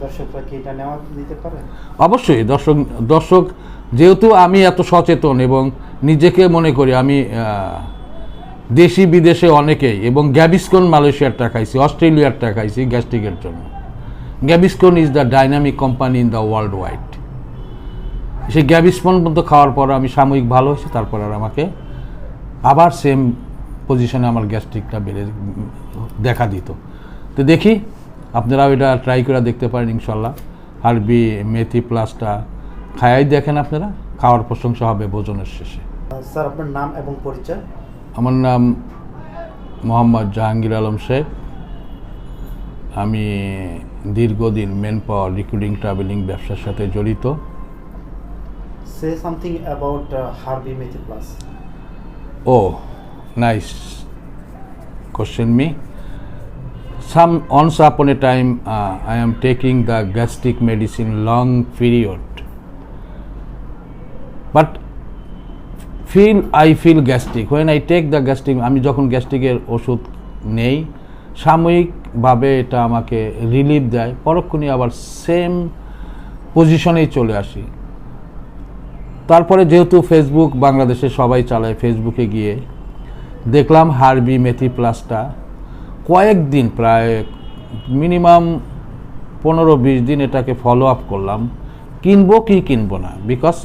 দর্শকরা কি এটা নেওয়া নিতে পারে? অবশ্যই দর্শক যেহেতু আমি এত সচেতন এবং নিজেকে মনে করি আমি দেশি বিদেশে অনেকেই, এবং গ্যাভিসকন মালয়েশিয়ারটা খাইছি, অস্ট্রেলিয়ারটা খাইছি গ্যাস্ট্রিকের জন্য। Gaviscon is the dynamic company in the world wide. সেই গ্যাভিসকন পর্যন্ত খাওয়ার পর আমি সাময়িক ভালো হয়েছি, তারপর আর আমাকে আবার সেম পজিশনে আমার গ্যাস্ট্রিকটা বেড়ে দেখা দিত। তো দেখি আপনারাও এটা ট্রাই করে দেখতে পারেন ইনশাল্লাহ। হার্বি মেথি প্লাসটা খায়াই দেখেন আপনারা, খাওয়ার প্রশংসা হবে ভোজনের শেষে। স্যার আপনার নাম এবং পরিচয়? আমার নাম মোহাম্মদ জাহাঙ্গীর আলম শেখ। আমি দীর্ঘদিন মেন পাওয়ার রিক্রুটিং ট্রাভেলিং ব্যবসার সাথে জড়িত। Say something about Harvey Methi Plus. Oh, nice question me. Once upon a time, I am taking the gastric medicine long period, but I feel gastric. When I take the gastric, আমি যখন গ্যাস্ট্রিকের ওষুধ নেই, সাময়িকভাবে এটা আমাকে relief দেয়, পরক্ষণেই আবার সেম পজিশনেই চলে আসি। তারপরে যেহেতু ফেসবুক বাংলাদেশে সবাই চালায়, ফেসবুকে গিয়ে দেখলাম হার্বি মেথি প্লাসটা কয়েকদিন, প্রায় মিনিমাম 15-20 দিন এটাকে ফলো আপ করলাম। কিনবো কি কিনবো না, বিকজ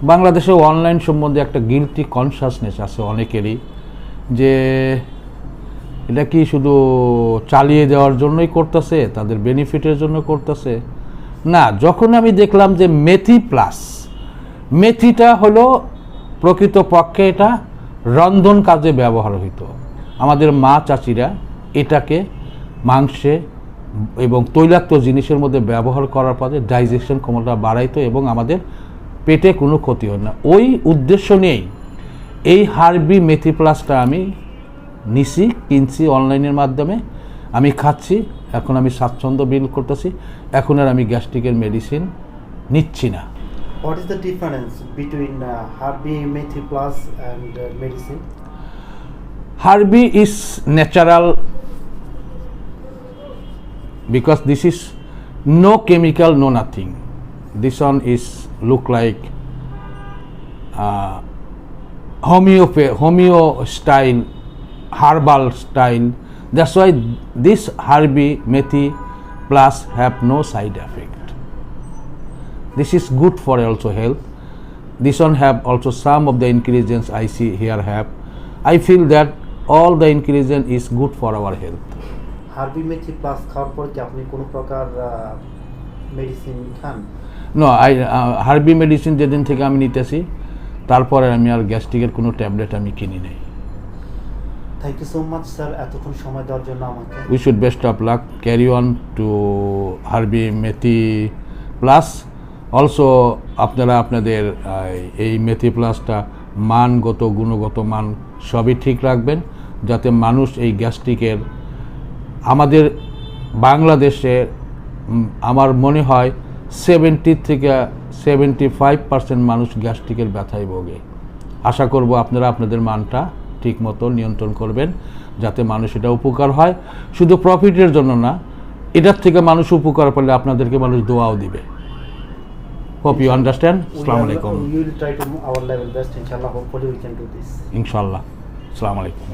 বাংলাদেশে অনলাইন সম্বন্ধে একটা গিল্টি কনসাসনেস আছে অনেকেরই, যে এটা কি শুধু চালিয়ে দেওয়ার জন্যই করতেছে, তাদের বেনিফিটের জন্য করতেছে না। যখন আমি দেখলাম যে মেথি প্লাস, মেথিটা হলো প্রকৃতপক্ষে এটা রন্ধন কাজে ব্যবহার হইতো। আমাদের মা চাচিরা এটাকে মাংসে এবং তৈলাক্ত জিনিসের মধ্যে ব্যবহার করার পরে ডাইজেশন ক্ষমতা বাড়াইতো এবং আমাদের পেটে কোনো ক্ষতি হয় না। ওই উদ্দেশ্য নিয়েই এই হার্বি মেথি প্লাসটা আমি কিনছি অনলাইনের মাধ্যমে, আমি খাচ্ছি। এখন আমি স্বাচ্ছন্দ্য বিল করতেছি, এখন আর আমি গ্যাস্ট্রিকের মেডিসিন নিচ্ছি না। What is the difference between Harvey Methi Plus and medicine? Harvey is natural because this is no chemical, no nothing. This one is look like homeo style, herbal style. That's why this Harvey Methi Plus have no side effect. This is good for also health. This one have also some of the ingredients I see here have. I feel that all the ingredient is good for our health. Harvey Methi Plus খাওয়ার পর কি আপনি কোনো প্রকার medicine খান? No, Harvey medicine যেদিন থেকে আমি নিতেছি, তারপরে আমি আর গ্যাস্ট্রিকের কোনো ট্যাবলেট আমি কিনি নাই। Thank you so much sir এতক্ষণ সময় দেওয়ার জন্য আমাকে। We should best of luck, carry on to Harvey Methi Plus. Also আপনারা আপনাদের এই মেথি প্লাসটা মানগত গুণগত মান সবই ঠিক রাখবেন, যাতে মানুষ এই গ্যাস্ট্রিকের, আমাদের বাংলাদেশে আমার মনে হয় 70-75% মানুষ গ্যাস্ট্রিকের ব্যথায় ভোগে। আশা করব আপনারা আপনাদের মানটা ঠিকমতো নিয়ন্ত্রণ করবেন, যাতে মানুষ এটা উপকার হয়, শুধু প্রফিটের জন্য না, এটার থেকে মানুষ উপকার পেলে আপনাদেরকে মানুষ দোয়াও দিবে। Hope you understand. Assalamu alaikum. We will try to our level best, inshallah. Hopefully we can do this. Inshallah. Assalamu alaikum.